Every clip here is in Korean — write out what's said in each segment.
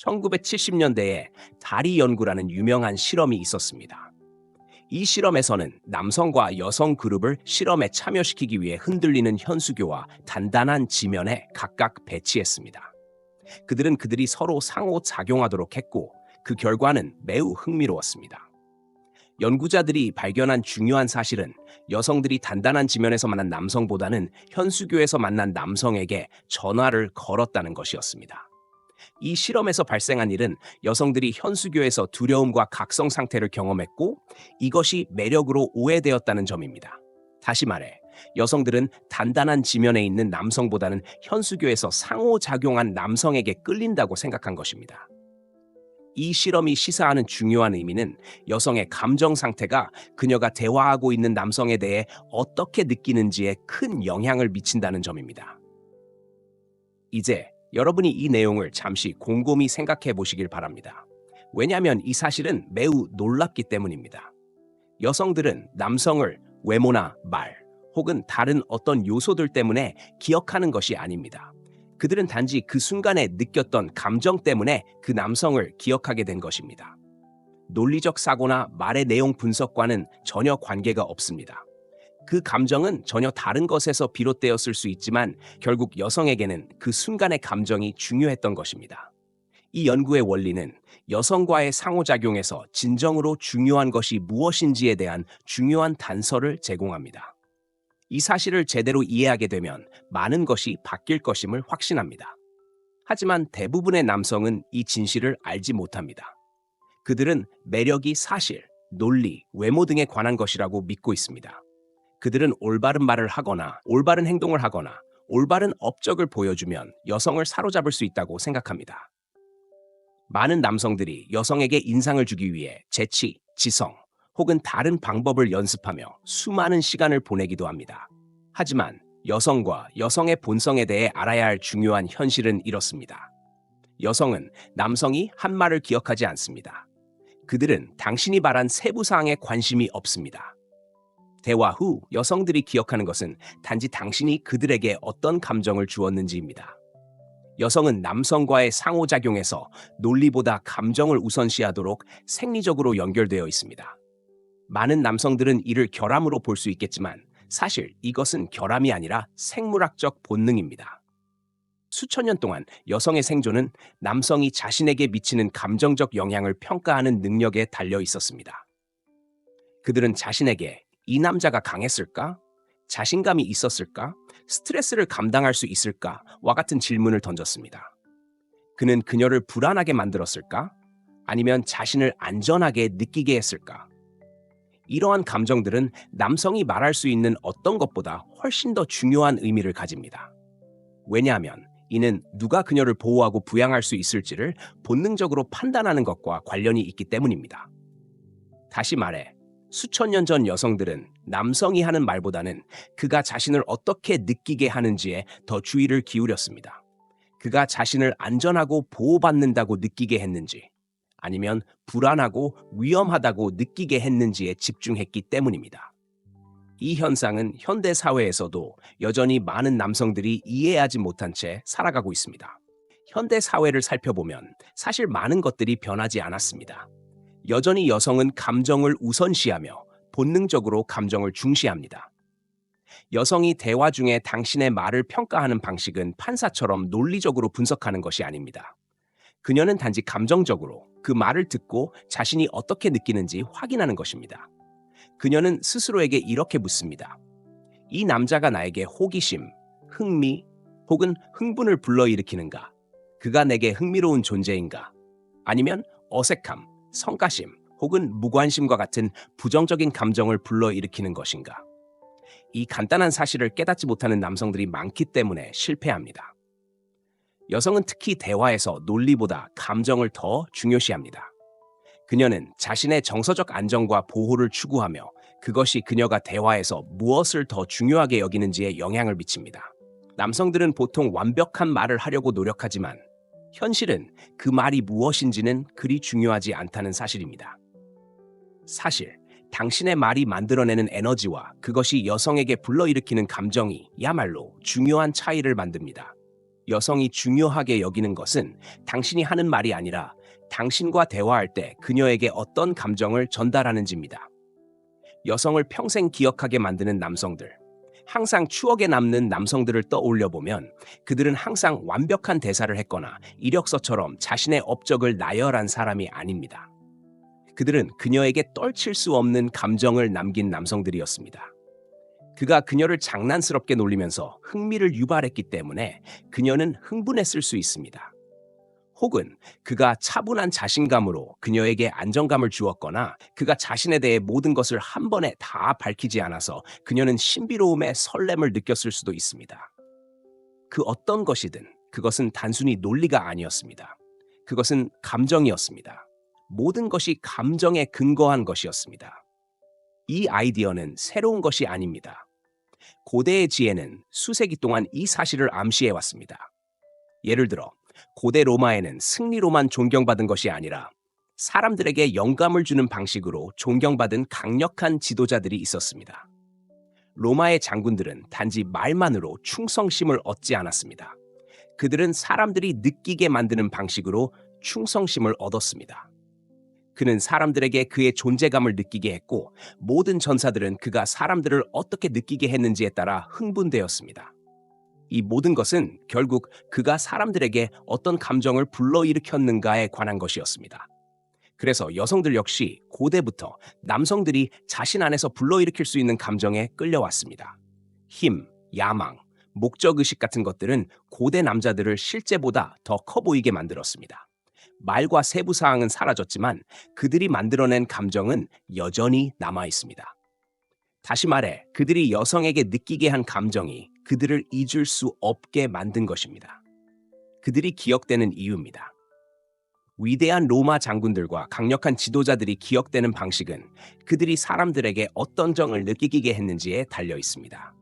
1970년대에 다리 연구라는 유명한 실험이 있었습니다. 이 실험에서는 남성과 여성 그룹을 실험에 참여시키기 위해 흔들리는 현수교와 단단한 지면에 각각 배치했습니다. 그들은 그들이 서로 상호작용하도록 했고 그 결과는 매우 흥미로웠습니다. 연구자들이 발견한 중요한 사실은 여성들이 단단한 지면에서 만난 남성보다는 현수교에서 만난 남성에게 전화를 걸었다는 것이었습니다. 이 실험에서 발생한 일은 여성들이 현수교에서 두려움과 각성 상태를 경험했고 이것이 매력으로 오해되었다는 점입니다. 다시 말해, 여성들은 단단한 지면에 있는 남성보다는 현수교에서 상호작용한 남성에게 끌린다고 생각한 것입니다. 이 실험이 시사하는 중요한 의미는 여성의 감정 상태가 그녀가 대화하고 있는 남성에 대해 어떻게 느끼는지에 큰 영향을 미친다는 점입니다. 이제 여러분이 이 내용을 잠시 곰곰이 생각해 보시길 바랍니다. 왜냐하면 이 사실은 매우 놀랍기 때문입니다. 여성들은 남성을 외모나 말 혹은 다른 어떤 요소들 때문에 기억하는 것이 아닙니다. 그들은 단지 그 순간에 느꼈던 감정 때문에 그 남성을 기억하게 된 것입니다. 논리적 사고나 말의 내용 분석과는 전혀 관계가 없습니다. 그 감정은 전혀 다른 것에서 비롯되었을 수 있지만 결국 여성에게는 그 순간의 감정이 중요했던 것입니다. 이 연구의 원리는 여성과의 상호작용에서 진정으로 중요한 것이 무엇인지에 대한 중요한 단서를 제공합니다. 이 사실을 제대로 이해하게 되면 많은 것이 바뀔 것임을 확신합니다. 하지만 대부분의 남성은 이 진실을 알지 못합니다. 그들은 매력이 사실, 논리, 외모 등에 관한 것이라고 믿고 있습니다. 그들은 올바른 말을 하거나 올바른 행동을 하거나 올바른 업적을 보여주면 여성을 사로잡을 수 있다고 생각합니다. 많은 남성들이 여성에게 인상을 주기 위해 재치, 지성, 혹은 다른 방법을 연습하며 수많은 시간을 보내기도 합니다. 하지만 여성과 여성의 본성에 대해 알아야 할 중요한 현실은 이렇습니다. 여성은 남성이 한 말을 기억하지 않습니다. 그들은 당신이 말한 세부 사항에 관심이 없습니다. 대화 후 여성들이 기억하는 것은 단지 당신이 그들에게 어떤 감정을 주었는지입니다. 여성은 남성과의 상호작용에서 논리보다 감정을 우선시하도록 생리적으로 연결되어 있습니다. 많은 남성들은 이를 결함으로 볼 수 있겠지만 사실 이것은 결함이 아니라 생물학적 본능입니다. 수천 년 동안 여성의 생존은 남성이 자신에게 미치는 감정적 영향을 평가하는 능력에 달려 있었습니다. 그들은 자신에게 이 남자가 강했을까? 자신감이 있었을까? 스트레스를 감당할 수 있을까?와 같은 질문을 던졌습니다. 그는 그녀를 불안하게 만들었을까? 아니면 자신을 안전하게 느끼게 했을까? 이러한 감정들은 남성이 말할 수 있는 어떤 것보다 훨씬 더 중요한 의미를 가집니다. 왜냐하면 이는 누가 그녀를 보호하고 부양할 수 있을지를 본능적으로 판단하는 것과 관련이 있기 때문입니다. 다시 말해, 수천 년 전 여성들은 남성이 하는 말보다는 그가 자신을 어떻게 느끼게 하는지에 더 주의를 기울였습니다. 그가 자신을 안전하고 보호받는다고 느끼게 했는지, 아니면 불안하고 위험하다고 느끼게 했는지에 집중했기 때문입니다. 이 현상은 현대 사회에서도 여전히 많은 남성들이 이해하지 못한 채 살아가고 있습니다. 현대 사회를 살펴보면 사실 많은 것들이 변하지 않았습니다. 여전히 여성은 감정을 우선시하며 본능적으로 감정을 중시합니다. 여성이 대화 중에 당신의 말을 평가하는 방식은 판사처럼 논리적으로 분석하는 것이 아닙니다. 그녀는 단지 감정적으로 그 말을 듣고 자신이 어떻게 느끼는지 확인하는 것입니다. 그녀는 스스로에게 이렇게 묻습니다. 이 남자가 나에게 호기심, 흥미 혹은 흥분을 불러일으키는가? 그가 내게 흥미로운 존재인가? 아니면 어색함, 성가심 혹은 무관심과 같은 부정적인 감정을 불러일으키는 것인가? 이 간단한 사실을 깨닫지 못하는 남성들이 많기 때문에 실패합니다. 여성은 특히 대화에서 논리보다 감정을 더 중요시합니다. 그녀는 자신의 정서적 안정과 보호를 추구하며 그것이 그녀가 대화에서 무엇을 더 중요하게 여기는지에 영향을 미칩니다. 남성들은 보통 완벽한 말을 하려고 노력하지만 현실은 그 말이 무엇인지는 그리 중요하지 않다는 사실입니다. 사실, 당신의 말이 만들어내는 에너지와 그것이 여성에게 불러일으키는 감정이 야말로 중요한 차이를 만듭니다. 여성이 중요하게 여기는 것은 당신이 하는 말이 아니라 당신과 대화할 때 그녀에게 어떤 감정을 전달하는지입니다. 여성을 평생 기억하게 만드는 남성들, 항상 추억에 남는 남성들을 떠올려 보면 그들은 항상 완벽한 대사를 했거나 이력서처럼 자신의 업적을 나열한 사람이 아닙니다. 그들은 그녀에게 떨칠 수 없는 감정을 남긴 남성들이었습니다. 그가 그녀를 장난스럽게 놀리면서 흥미를 유발했기 때문에 그녀는 흥분했을 수 있습니다. 혹은 그가 차분한 자신감으로 그녀에게 안정감을 주었거나 그가 자신에 대해 모든 것을 한 번에 다 밝히지 않아서 그녀는 신비로움에 설렘을 느꼈을 수도 있습니다. 그 어떤 것이든 그것은 단순히 논리가 아니었습니다. 그것은 감정이었습니다. 모든 것이 감정에 근거한 것이었습니다. 이 아이디어는 새로운 것이 아닙니다. 고대의 지혜는 수세기 동안 이 사실을 암시해왔습니다. 예를 들어 고대 로마에는 승리로만 존경받은 것이 아니라 사람들에게 영감을 주는 방식으로 존경받은 강력한 지도자들이 있었습니다. 로마의 장군들은 단지 말만으로 충성심을 얻지 않았습니다. 그들은 사람들이 느끼게 만드는 방식으로 충성심을 얻었습니다. 그는 사람들에게 그의 존재감을 느끼게 했고 모든 전사들은 그가 사람들을 어떻게 느끼게 했는지에 따라 흥분되었습니다. 이 모든 것은 결국 그가 사람들에게 어떤 감정을 불러일으켰는가에 관한 것이었습니다. 그래서 여성들 역시 고대부터 남성들이 자신 안에서 불러일으킬 수 있는 감정에 끌려왔습니다. 힘, 야망, 목적의식 같은 것들은 고대 남자들을 실제보다 더 커 보이게 만들었습니다. 말과 세부 사항은 사라졌지만 그들이 만들어낸 감정은 여전히 남아 있습니다. 다시 말해 그들이 여성에게 느끼게 한 감정이 그들을 잊을 수 없게 만든 것입니다. 그들이 기억되는 이유입니다. 위대한 로마 장군들과 강력한 지도자들이 기억되는 방식은 그들이 사람들에게 어떤 정을 느끼게 했는지에 달려 있습니다.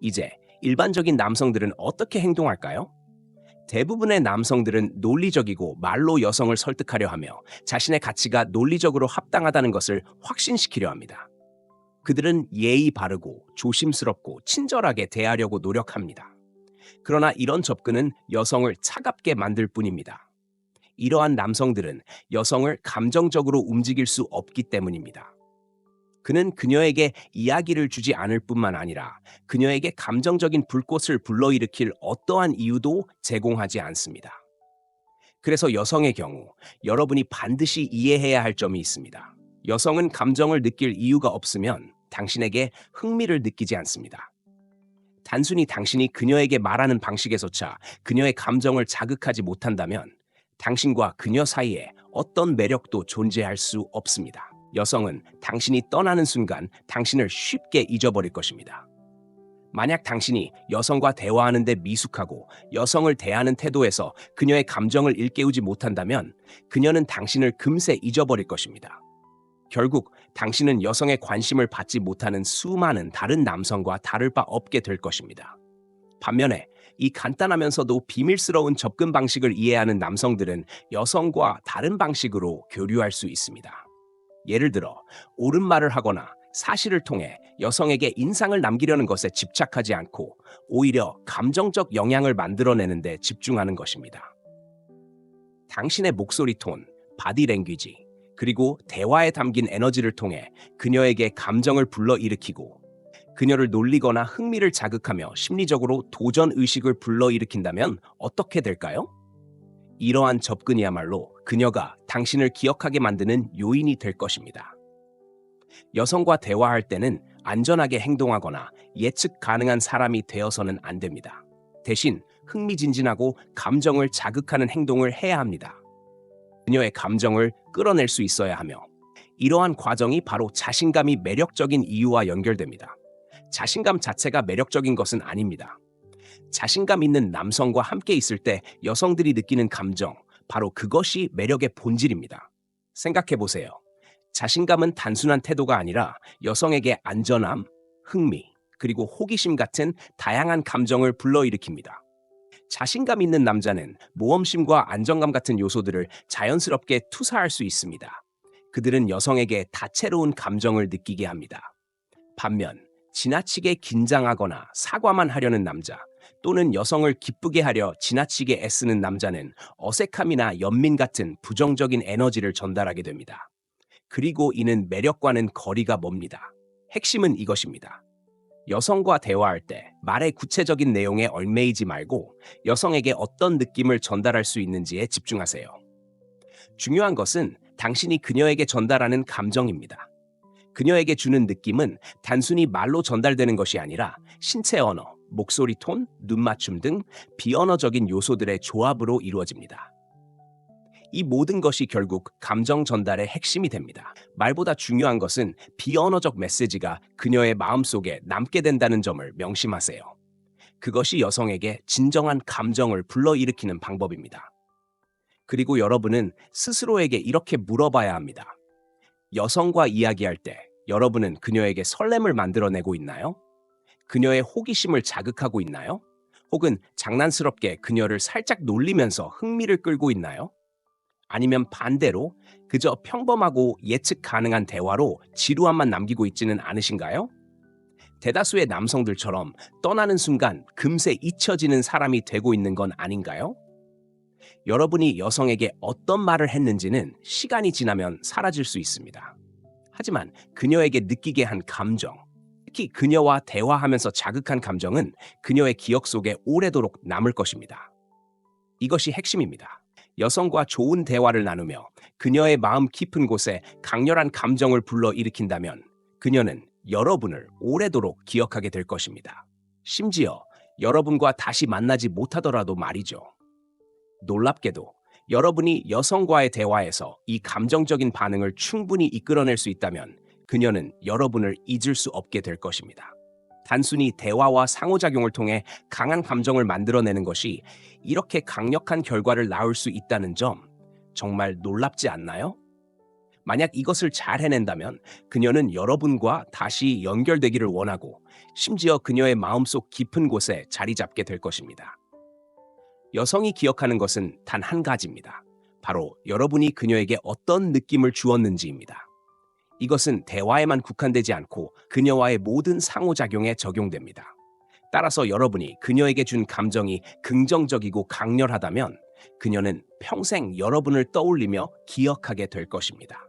이제 일반적인 남성들은 어떻게 행동할까요? 대부분의 남성들은 논리적이고 말로 여성을 설득하려 하며 자신의 가치가 논리적으로 합당하다는 것을 확신시키려 합니다. 그들은 예의 바르고 조심스럽고 친절하게 대하려고 노력합니다. 그러나 이런 접근은 여성을 차갑게 만들 뿐입니다. 이러한 남성들은 여성을 감정적으로 움직일 수 없기 때문입니다. 그는 그녀에게 이야기를 주지 않을 뿐만 아니라 그녀에게 감정적인 불꽃을 불러일으킬 어떠한 이유도 제공하지 않습니다. 그래서 여성의 경우 여러분이 반드시 이해해야 할 점이 있습니다. 여성은 감정을 느낄 이유가 없으면 당신에게 흥미를 느끼지 않습니다. 단순히 당신이 그녀에게 말하는 방식에서차 그녀의 감정을 자극하지 못한다면 당신과 그녀 사이에 어떤 매력도 존재할 수 없습니다. 여성은 당신이 떠나는 순간 당신을 쉽게 잊어버릴 것입니다. 만약 당신이 여성과 대화하는 데 미숙하고 여성을 대하는 태도에서 그녀의 감정을 일깨우지 못한다면 그녀는 당신을 금세 잊어버릴 것입니다. 결국 당신은 여성의 관심을 받지 못하는 수많은 다른 남성과 다를 바 없게 될 것입니다. 반면에 이 간단하면서도 비밀스러운 접근 방식을 이해하는 남성들은 여성과 다른 방식으로 교류할 수 있습니다. 예를 들어 옳은 말을 하거나 사실을 통해 여성에게 인상을 남기려는 것에 집착하지 않고 오히려 감정적 영향을 만들어내는 데 집중하는 것입니다. 당신의 목소리 톤, 바디 랭귀지, 그리고 대화에 담긴 에너지를 통해 그녀에게 감정을 불러일으키고 그녀를 놀리거나 흥미를 자극하며 심리적으로 도전 의식을 불러일으킨다면 어떻게 될까요? 이러한 접근이야말로 그녀가 당신을 기억하게 만드는 요인이 될 것입니다. 여성과 대화할 때는 안전하게 행동하거나 예측 가능한 사람이 되어서는 안 됩니다. 대신 흥미진진하고 감정을 자극하는 행동을 해야 합니다. 그녀의 감정을 끌어낼 수 있어야 하며 이러한 과정이 바로 자신감이 매력적인 이유와 연결됩니다. 자신감 자체가 매력적인 것은 아닙니다. 자신감 있는 남성과 함께 있을 때 여성들이 느끼는 감정, 바로 그것이 매력의 본질입니다. 생각해 보세요. 자신감은 단순한 태도가 아니라 여성에게 안전함, 흥미, 그리고 호기심 같은 다양한 감정을 불러일으킵니다. 자신감 있는 남자는 모험심과 안정감 같은 요소들을 자연스럽게 투사할 수 있습니다. 그들은 여성에게 다채로운 감정을 느끼게 합니다. 반면 지나치게 긴장하거나 사과만 하려는 남자, 또는 여성을 기쁘게 하려 지나치게 애쓰는 남자는 어색함이나 연민 같은 부정적인 에너지를 전달하게 됩니다. 그리고 이는 매력과는 거리가 멉니다. 핵심은 이것입니다. 여성과 대화할 때 말의 구체적인 내용에 얽매이지 말고 여성에게 어떤 느낌을 전달할 수 있는지에 집중하세요. 중요한 것은 당신이 그녀에게 전달하는 감정입니다. 그녀에게 주는 느낌은 단순히 말로 전달되는 것이 아니라 신체 언어, 목소리 톤, 눈 맞춤 등 비언어적인 요소들의 조합으로 이루어집니다. 이 모든 것이 결국 감정 전달의 핵심이 됩니다. 말보다 중요한 것은 비언어적 메시지가 그녀의 마음속에 남게 된다는 점을 명심하세요. 그것이 여성에게 진정한 감정을 불러일으키는 방법입니다. 그리고 여러분은 스스로에게 이렇게 물어봐야 합니다. 여성과 이야기할 때 여러분은 그녀에게 설렘을 만들어내고 있나요? 그녀의 호기심을 자극하고 있나요? 혹은 장난스럽게 그녀를 살짝 놀리면서 흥미를 끌고 있나요? 아니면 반대로 그저 평범하고 예측 가능한 대화로 지루함만 남기고 있지는 않으신가요? 대다수의 남성들처럼 떠나는 순간 금세 잊혀지는 사람이 되고 있는 건 아닌가요? 여러분이 여성에게 어떤 말을 했는지는 시간이 지나면 사라질 수 있습니다. 하지만 그녀에게 느끼게 한 감정, 특히 그녀와 대화하면서 자극한 감정은 그녀의 기억 속에 오래도록 남을 것입니다. 이것이 핵심입니다. 여성과 좋은 대화를 나누며 그녀의 마음 깊은 곳에 강렬한 감정을 불러일으킨다면 그녀는 여러분을 오래도록 기억하게 될 것입니다. 심지어 여러분과 다시 만나지 못하더라도 말이죠. 놀랍게도 여러분이 여성과의 대화에서 이 감정적인 반응을 충분히 이끌어낼 수 있다면 그녀는 여러분을 잊을 수 없게 될 것입니다. 단순히 대화와 상호작용을 통해 강한 감정을 만들어내는 것이 이렇게 강력한 결과를 낳을 수 있다는 점 정말 놀랍지 않나요? 만약 이것을 잘 해낸다면 그녀는 여러분과 다시 연결되기를 원하고 심지어 그녀의 마음속 깊은 곳에 자리 잡게 될 것입니다. 여성이 기억하는 것은 단 한 가지입니다. 바로 여러분이 그녀에게 어떤 느낌을 주었는지입니다. 이것은 대화에만 국한되지 않고 그녀와의 모든 상호작용에 적용됩니다. 따라서 여러분이 그녀에게 준 감정이 긍정적이고 강렬하다면 그녀는 평생 여러분을 떠올리며 기억하게 될 것입니다.